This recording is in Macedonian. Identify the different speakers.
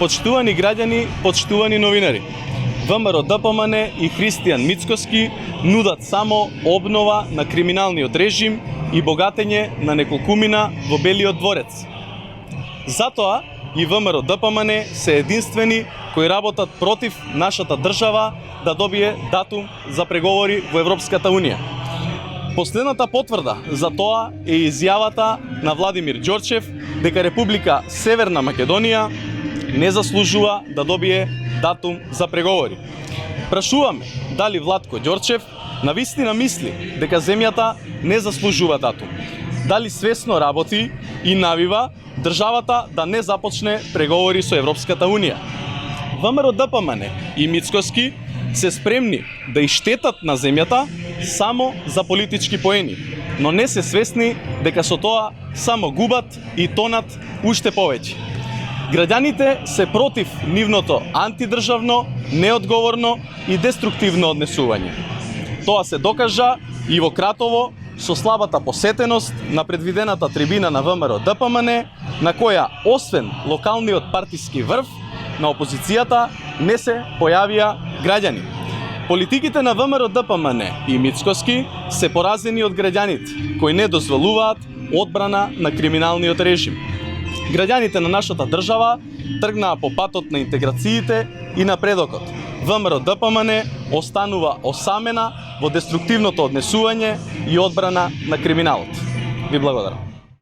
Speaker 1: Почитувани граѓани, почитувани новинари, ВМРО ДПМН и Христијан Мицкоски нудат само обнова на криминалниот режим и богатење на неколкумина во Белиот дворец. Затоа и ВМРО ДПМН се единствени кои работат против нашата држава да добие датум за преговори во Европската Унија. Последната потврда за тоа е изјавата на Владимир Ѓорчев дека Република Северна Македонија не заслужува да добие датум за преговори. Прашуваме дали Владко Ѓорчев навистина мисли дека земјата не заслужува датум. Дали свесно работи и навива државата да не започне преговори со Европската Унија. ВМРО ДПМН и Мицкоски се спремни да иштетат на земјата само за политички поени, но не се свесни дека со тоа само губат и тонат уште повеќе. Граѓаните се против нивното антидржавно, неодговорно и деструктивно однесување. Тоа се докажа и во Кратово со слабата посетеност на предвидената трибина на ВМРО ДПМН, на која освен локалниот партиски врв на опозицијата не се појавија граѓани. Политиките на ВМРО ДПМН и Мицкоски се поразени од граѓаните, кои не дозволуваат одбрана на криминалниот режим. Граѓаните на нашата држава тргнаа по патот на интеграциите и напредокот. ВМРО ДПМН останува осамена во деструктивното однесување и одбрана на криминалот. Ви благодарам.